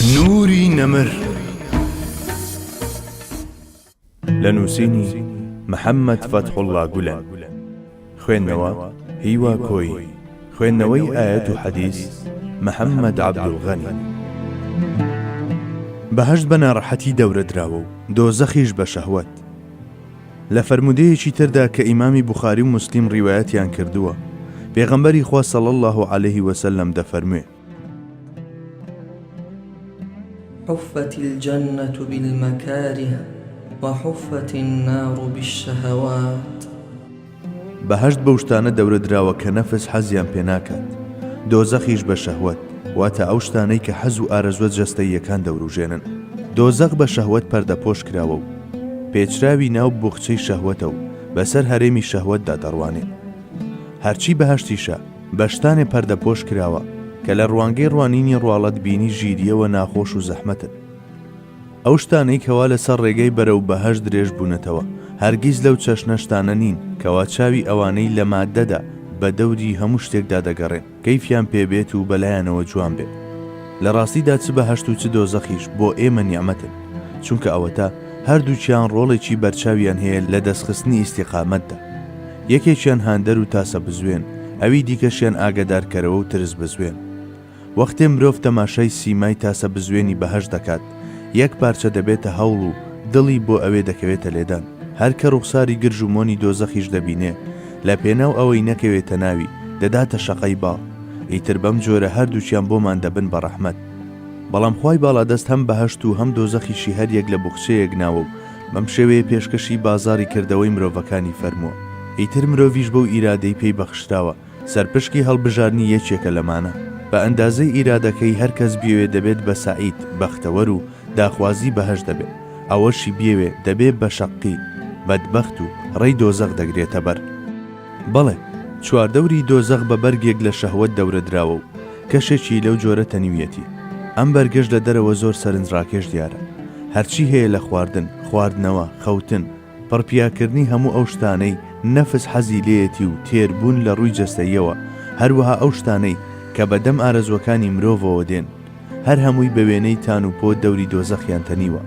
نوری نەمر لە نووسینی محەممەد فەتحوڵڵا گولەن، خوێندنەوە هیوا کۆی، خوێندنەوەی ئایەت و حەدیث محەممەد عەبدولغەنی. بەهەشت بە ناڕەحەتی دەورە دراوە و دۆزەخیش بە شەهوەت. لە فەرمودەیەکی تردا کە ئیمامی بوخاری و موسلیم ڕیوایەتیان کردووە، پێغەمبەری خوا صلی الله علیه وسلم دەفەرموێ: حفت الجنة بالمكاره وحفت النار بالشهوات. بەهەشت بەو شتانە دەورە دراوە کە نەفس حەزیان پێ ناکات، دۆزەخیش بە شەهوەت، واتە ئەو شتانەی کە حەز و ئارەزوە جەستەییەکان دەوروژێنن. دۆزەخ بە شەهوەت پەردەپۆش کراوە و پێچراوی ناو بوخچەی شەهوەتە و بەسەر هەرێمی شەهوەتدا دەڕوانێ. هەرچی بەهەشتیشە بە شتانێ پەردەپۆش کراوە کە لە ڕوانگەی ڕوانینی ڕواڵەت بینی ژیریەوە ناخۆش و زەحمەتن. ئەو شتانەی کەوا لەسەر ڕێگەی بەرەو بەهەشت درێژ بوونەتەوە هەرگیز لەو چەشنە شتانە نین کەوا چاوی ئەوانەی لە مادەدا بە دەوری هەموو شتێکدا دەگەڕێن، کەیفیان پێبێت و بەلایەنەوە جوان بێت. لە ڕاستیدا چ بەهەشت و چ دۆزەخیش بۆ ئێمە نیعمەتن، چونکە ئەوەتە هەردووچیان ڕۆڵێکی بەرچاویان هەیە لە دەستخستنی ئیستیقامەتدا. یەکێکیان هاندەر و تاسە بزوێن، ئەوی دیکەشیان ئاگادارکەرەوە و ترس بزوێن. وەختێ مرۆڤ تەماشای سیمای تاسە بزوێنی بەهەشت دەکات، یەک پارچە دەبێتە هەوڵ و دڵی بۆ ئەوێ دەکەوێتە لێدان. هەر کە ڕوخساری گرژ و مۆنی دۆزەخیش دەبینێ، لە پێناو ئەوەی نەکەوێتە ناوی دەداتە شەقەی باڵ. ئیتر بەم جۆرە هەردووچیان بۆمان دەبن بە ڕەحمەت. بەڵام خوای باڵادەست هەم بەهەشت و هەم دۆزەخیشی هەریەک لە بوخچەیەک ناوە و بەم شێوەیە پێشکەشی بازاری کردەوەی مرۆڤەکانی فەرمووە. ئیتر مرۆڤیش بەو ئیرادەی پێی بەخشراوە سەرپشکی هەڵبژارنی یەکێکە لەمانە. بە ئەندازەی ئیرادەکەی هەر کەس بیەوێ دەبێت بە سەعید، بەختەوەر و داخوازی بەهەشت دەبێت، ئەوەشی بیەوێ دەبێت بە شەقی، بەدبەخت و ڕێی دۆزەخ دەگرێتە بەر. بەڵێ، چواردەوری دۆزەخ بە بەرگێک لە شەهوەت دەورە دراوە و کەشێکی لەو جۆرە تەنیویەتی. ئەم بەرگەش لە دەرەوە زۆر سەرنجڕاکێش دیارە. هەرچی هەیە لە خواردن، خواردنەوە، خەوتن، پڕپیاکردنی هەموو ئەو شتانەی نەفس حەزی لێیەتی و تێربوون لە ڕووی جەستەییەوە، هەروەها ئەو شتانەی کە بەدەم ئارەزوەکانی مرۆڤەوە دێن، هەر هەمووی بە وێنەی تان و پۆ دەوری دۆزەخیان تەنیوە.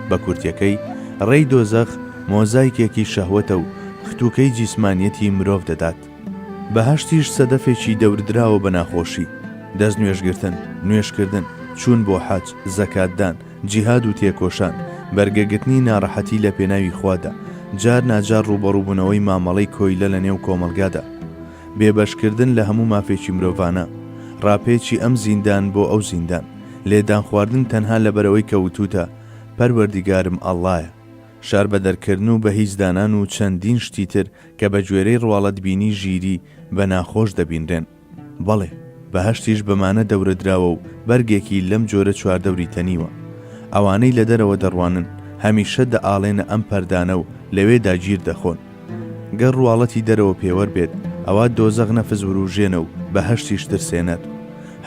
بە کورتیەکەی ڕێی دۆزەخ مۆزایکێکی شەهوەتە و ختووکەی جیسمانیەتی مرۆڤ دەدات. بەهەشتیش سەدەفێکی دەوردراوە بە ناخۆشی، دەست نوێژگرتن، نوێشکردن، چوون بۆ حەج، زەکاتدان، جیهاد و تێکۆشان، بەرگەگرتنی ناڕەحەتی لە پێناوی خوادا، جار ناجار ڕوبەڕووبوونەوەی مامەڵەی کۆیلە لە نێو کۆمەلگادا، بێبەشکردن لە هەموو مافێکی مرۆڤانە، ڕاپێکی ئەم زیندان بۆ ئەو زیندان، لێدان خواردن تەنها لەبەرەوەی کەوتوتە پەروەردیگارم ئەڵڵایە، شار بە دەرکردن و بە هیچدانان و چەندین شتی تر کە بە گوێرەی ڕواڵەت بینی ژیری بە ناخۆش دەبینرێن. بەڵێ، بەهەشتیش بەمانە دەورە دراوە و بەرگێکی لەم جۆرە چواردەوری تەنیوە. ئەوانەی لە دەرەوە دەڕوانن هەمیشە دەئاڵێنە ئەم پەردانە و لەوێدا گیر دەخۆن. گەر ڕواڵەتی دەرەوە پێوەەر بێت، ئەوە دۆزەخ نەفس وروژێنە و بەهەشتیش ترسێنەر.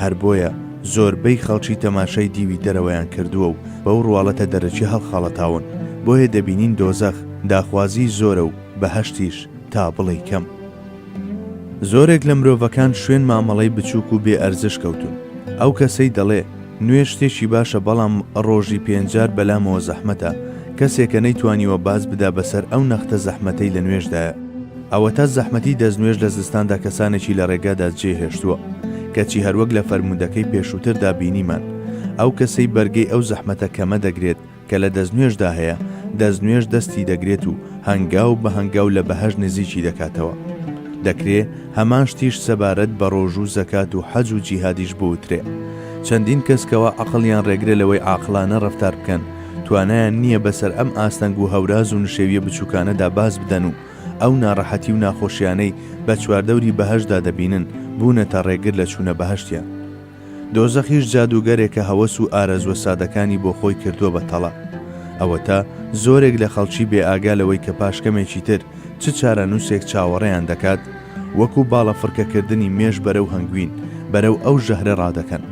هەر بۆیە زۆربەی خەڵکی تەماشای دیوی دەرەوەیان کردووە و بەو ڕواڵەتە دەرەکی هەڵخەڵەتاون. بۆیە دەبینین دۆزەخ داخوازی زۆرە و بەهەشتیش تا بڵێ کەم. زۆرێک لە مرۆڤەکان شوێن مامەڵەی بچووک و بێ ئەرزش کەوتون. ئەو کەسەی دەڵێ نوێ شتێکی باشە بەڵام ڕۆژی پێنجار بەلامەوە زەحمەتە، کەسێکە نەیتوانیوە باز بدا بەسەر ئەو نەختە زەحمەتەی لە نوێژدایە. ئەوە تا زەحمەتی دەستنوێژ لە زستاندا کەسانێکی لە ڕێگادا جێهێشتووە، کەچی هەروەک لە فەرمودەکەی پێشووتردا بینیمان. ئەو کەسەی بەرگەی ئەو زەحمەتە کەمە دەگرێت کە لە دەستنوێژدا هەیە، دەستنوێژ دەستی دەگرێت و هەنگاو بە هەنگاو لە بەهەشت نزیکی دەکاتەوە. دەکرێ هەمان شتیش سەبارەت بە ڕۆژ و زەکات و حەج و جیهادیش بوترێ. چەندین کەسکەوە عەقڵیان ڕێگرێ لەوەی عاقلانە ڕەفتار بکەن، توانایان نییە بەسەر ئەم ئاستەنگ و هەوراز و نشێویە بچووکانەدا باز بدەن و ئەو ناڕەحەتی و ناخۆشیانەی بە چواردەوری بەهەشتدا دەبینن بوونەتە ڕێگر لە چوونە بەهەشتیان. دۆزەخیش جادوگەرێکە هەوەس و ئارەزوە سادەکانی بۆ خۆی کردووە بە تەڵا. ئەوە تا زۆرێک لە خەڵکی بێ ئاگا لەوەی کە پاشکەمێکی تر چ چارەنووسێک چاوەڕێیان دەکات، وەکو باڵە فرکەکردنی مێژ بەرەو هەنگوین بەرەو ئەو ژەهرە ڕادەکەن.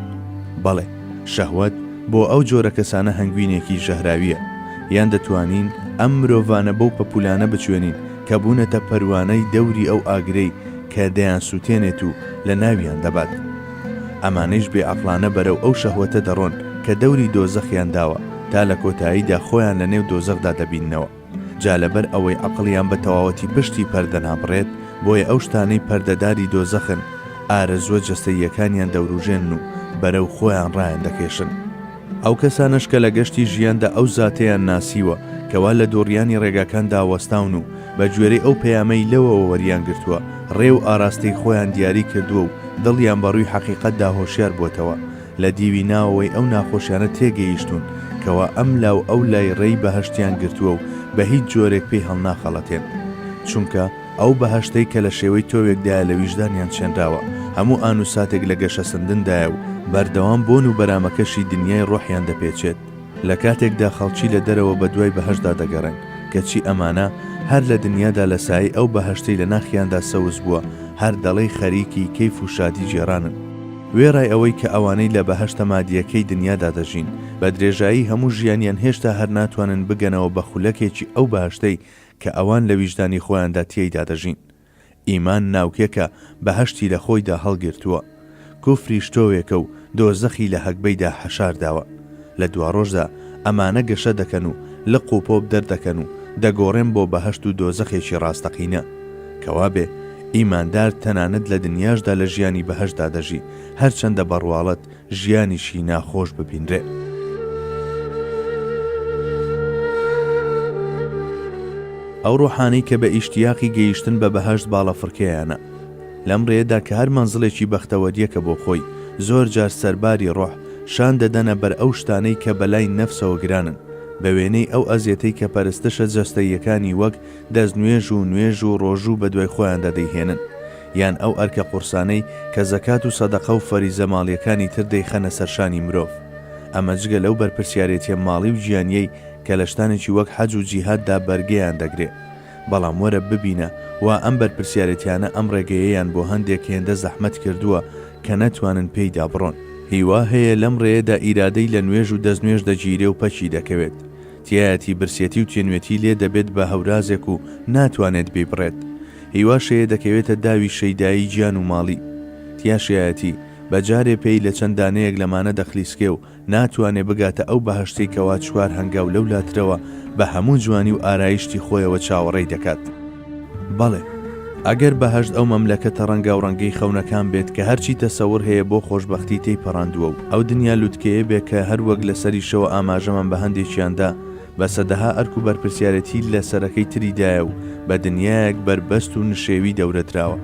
بەڵێ، شەهوەت بۆ ئەو جۆرە کەسانە هەنگوینێکی ژەهراویە، یان دەتوانین ئەم مرۆڤانە بەو پەپولانە بچوێنین کە بوونەتە پەروانەی دەوری ئەو ئاگرەی کە دەیان سووتێنێت و لە ناویان دەبات. ئەمانەیش بێ عەقڵانە بەرەو ئەو شەهوەتە دەڕۆن کە دەوری دۆزەخیان داوە تا لە کۆتاییدا خۆیان لە نێو دۆزەخدا دەبیننەوە. جا لەبەر ئەوەی عەقڵیان بە تەواوەتی پشتی پەردە نابڕێت بۆیە ئەو شتانەی پەردەداری دۆزەخن ئارەزوە جەستەییەکانیان دەوروژێن و بەرەو خۆیان ڕایان دەکێشن. ئەو کەسانش کە لە گەشتی ژیاندا ئەو زاتەیان ناسیوە کەوا لە دۆڕیانی ڕێگاکاندا وەستاون و بە گوێرەی ئەو پەیامەی لەوەوە وەریان گرتووە ڕێو ئاراستەی خۆیان دیاری کردووە و دڵیان بەڕووی حەقیقەتدا هۆشیار بووتەوە لە دیوی ناوەوەی ئەو ناخۆشیانە تێگەیشتون کەوا ئەم لاو ئەو لای ڕێی بەهەشتیان گرتووە و بە هیچ جۆرێک پێی هەڵناخەڵەتێن، چونکە ئەو بەهەشتەی کە لە شێوەی تۆوێکدایە لە ویژدانیان چێنراوە هەموو ئانوساتێک لە گەشە سندندایە و بەردەوام بۆن و بەرامەکەشی دنیای ڕۆحیان دەپێچێت لە کاتێکدا خەڵکی لە دەرەوە بە دوای بەهەشتدا دەگەڕێن کەچی ئەمانە هەر لە دنیادا لە سای ئەو بەهەشتەی لە ناخیاندا سەوز بووە هەر دەڵێی خەریکی کەیف و شادی جێرانن. وێڕای ئەوەی کە ئەوانەی لە بەهەشتە مادیەکەی دنیادا دەژین بە درێژایی هەموو ژیانیان هێشتا هەر ناتوانن بگەنەوە بە خولەکێکی ئەو بەهەشتەی کە ئەوان لە ویژدانی خۆیاندا تێیدا دەژین. ئیمان ناوکێکە بەهەشتی لە خۆیدا هەڵگرتووە، کوفری شتۆوێکە و دۆزەخی لە هەکبەیدا حەشارداوە. لە دوا ڕۆژدا ئەمانە گەشە دەکەن و لە قوپۆب دەردەکەن و دەگۆڕێن بۆ بەهەشت و دۆزەخێکی ڕاستەقینە کەوابێ ئیماندار تەنانەت لە دنیاشدا لە ژیانی بەهەشتدا دەژی هەرچەندە بەڕواڵەت ژیانیشی ناخۆش ببینرێ. ئەو ڕۆحانەی کە بە ئیشتیاقی گەیشتن بە بەهەشت باڵەفڕکەیانە لەم ڕێیەدا کە هەر مەنزڵێکی بەختەوەریەکە بۆ خۆی زۆر جار سەرباری ڕۆح شان دەدەنە بەر ئەو شتانەی کە بەلای نەفسەوە گرانن بە وێنەی ئەو ئەزیەتەی کە پەرستشە جەستەییەکانی وەک دەستنوێژ و نوێژ و ڕۆژوو بە دوای خۆیان دەدەیهێنن یان ئەو ئەرکە قورسانەی کە زەکات و سەدەقە و فەریزە ماڵیەکانی تر دەیخەنە سەرشانی مرۆڤ. ئەمە جگە لەو بەرپرسیارەتیە ماڵی و ژیانیەی کە لە شتانێکی وەک حەج و جیهاددا بەرگەیان دەگرێت. بەڵام وەرە ببینە وا ئەم بەرپرسیارەتیانە ئەم ڕێگەیەیان بۆ هەندێک هێندە زەحمەت کردووە کە نەتوانن پێیدا بڕۆن. هیوا هەیە لەم ڕێیەدا ئیرادەی لە نوێژ و دەستنوێژ دەگیرێ و پەچی دەکەوێت، تیایەتی برسێتی و تێنوێتی لێ دەبێت بە هەورازێک و ناتوانێت بێبڕێت. هیواشەیە دەکەوێتە داوی شەیدایی گیان و ماڵی، تیاشایەتی بەجارێ پێی لە چەند دانەیەک لەمانە دەخلیسکێ و ناتوانێ بگاتە ئەو بەهەشتەی کەوا چوار هەنگاو لەو لاترەوە بە هەموو جوانی و ئارایشتی خۆیەوە چاوەڕێی دەکات. بەڵێ ئەگەر بەهەشت ئەو مەملەکەتە ڕەنگا و ڕەنگەی خەونەکان بێت کە هەرچی تەسەور هەیە بۆ خۆشبەختی تێی پەڕاندووە و ئەو دنیا لوتکەیە بێ کە هەر وەک لەسەری شەوە ئاماژەمان بە هەندێکیاندا بە سەدەها ئەرک و بەرپرسیارەتی لە سەرەکەی تریدایە و بە دنیایەک بربەست و نشێوی دەورەتراوە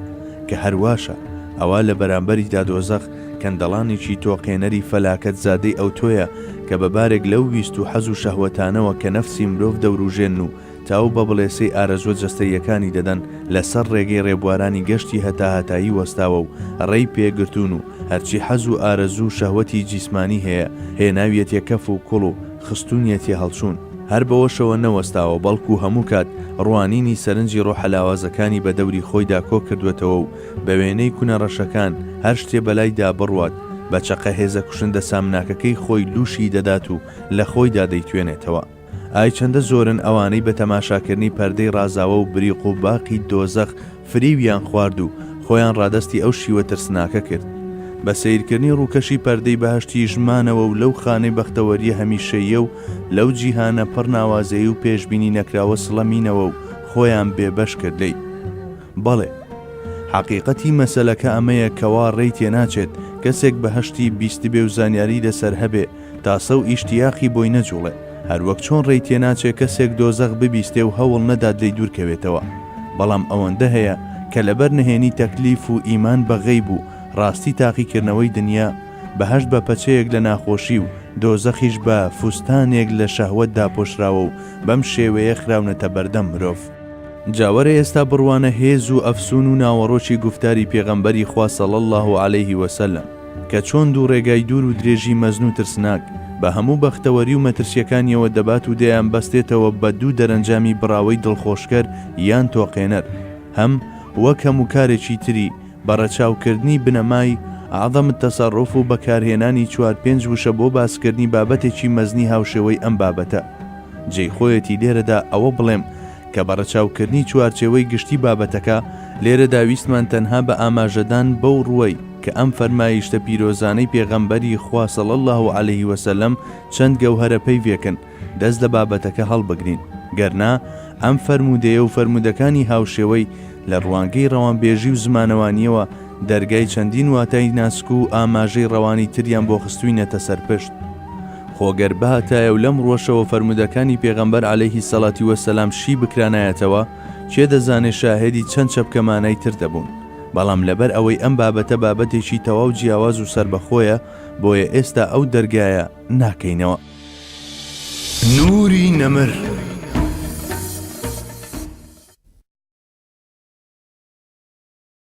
کە هەرواشە ئەوە لە بەرامبەریدا دۆزەخ کەندەڵانێکی تۆقێنەری فەلاکەت زادەی ئەو تۆیە کە بەبارێک لەو ویست و حەز و شەهوەتانەوە کە نەفسی مرۆڤ دەوروژێن و تاو بە بڵێسەی ئارەزوە جەستەییەکانی دەدەن لەسەر ڕێگەی ڕێبوارانی گەشتی هەتاهەتایی وەستاوە و ڕێی پێگرتون و هەرچی حەز و ئارەزوو شەهوەتی جیسمانی هەیە هێناویەتە کەف و کوڵ و خستونیەتی هەڵچوون هەر بەوەشەوە نەوەستاوە بەڵکو هەموو کات ڕوانینی سەرنجی ڕۆحەلاوازەکانی بە دەوری خۆیدا کۆ کردوێتەوە و بە وێنەی کونە ڕەشەکان هەر شتێ بەلایدا بڕوات بە چەقە هێزە کوشندە سامناکەکەی خۆی لوشی دەدات و لە خۆیدا دەیتوێنێتەوە. ئای چەندە زۆرن ئەوانەی بە تەماشاکردنی پەردەی ڕازاوە و بریق و باقی دۆزەخ فریویان خوارد و خۆیان ڕادەستی ئەو شیوە ترسناکە کرد. بە سیرکردنی ڕووکەشی پەردەی بەهەشتی ژمانەوە و لەو خانەی بەختەوەریە هەمیشەیە و لەو جیهانە پڕ ناوازەیی و پێشبینی نەکراوە سڵەمینەوە و خۆیان بێبەش کرد لێی. بەڵێ حەقیقەتی مەسەلەکە ئەمەیە کەوا ڕێی تێناچێت کەسێک بەهەشتی بیستی بێ و زانیاری لەسەر هەبێ تاسە و ئیشتیاقی بۆی نەجوڵێ، هەروەک چۆن ڕێی تێناچێت کەسێک دۆزەخ ببیستێ و هەوڵ نەدات لێی دوورکەوێتەوە. بەڵام ئەوەندە هەیە کە لەبەر نهێنی تەکلیف و ئیمان بە غەیب و ڕاستی تاقیکردنەوەی دنیا بەهەشت بە پەچەیەک لە ناخۆشی و دۆزەخیش بە فوستانێک لە شەهوەتدا پۆشراوە و بەم شێوەیە خراونەتە بەردەم مرۆڤ. جاوەرە ئێستا بڕوانە هێز و ئەفسون و ناوەڕۆکی گوفتاری پێغەمبەری خوا صلی الله علیه وسلم کە چۆن دوو ڕێگای دوور و درێژی مەزن و ترسناک بە هەموو بەختەوەری و مەترسیەکانیەوە دەبات و دەیان بەستێتەوە بە دوو دەرەنجامی بڕاوەی دڵخۆشکەر یان تۆقێنەر، هەم وەک هەموو کارێکی تری بەڕەچاوکردنی بنەمای عەزەمت تەسەڕوف و بەکارهێنانی 4-5 وشە بۆ باسکردنی بابەتێکی مەزنی هاوشێوەی ئەم بابەتە. جێی خۆیەتی لێرەدا ئەوە بڵێم کە بەڕەچاوکردنی چوارچێوەی گشتی بابەتەکە لێرەدا ویستمان تەنها بە ئاماژەدان بەو ڕووەی کە ئەم فەرمایشتە پیرۆزانەی پێغەمبەری خوا صلی الله علیه وسلم چەند گەوهرە پەیوێکن دەست لە بابەتەکە هەڵبگرین، گەرنا ئەم فەرمودەیە و فەرمودەکانی هاوشێوەی لە ڕوانگەی ڕەوانبێژی و زمانەوانیەوە دەرگای چەندین واتای ناسک و ئاماژەی ڕەوانی تریان بۆ خستوینەتە سەرپشت. خۆگەر بەهاتایە و لەم ڕۆژەوە فەرمودەکانی پێغەمبەر عەلەیهی سەڵاتی وەسەلام شی بکرانایەتەوە، چێ دەزانێ شاهێدی چەند چەپکەمانەی تر دەبوون. بەڵام لەبەر ئەوەی ئەم بابەتە بابەتێکی تەواو جیاواز و سربەخۆیە، بۆیە ئێستا ئەو دەرگایە ناکەینەوە. نوری نەمر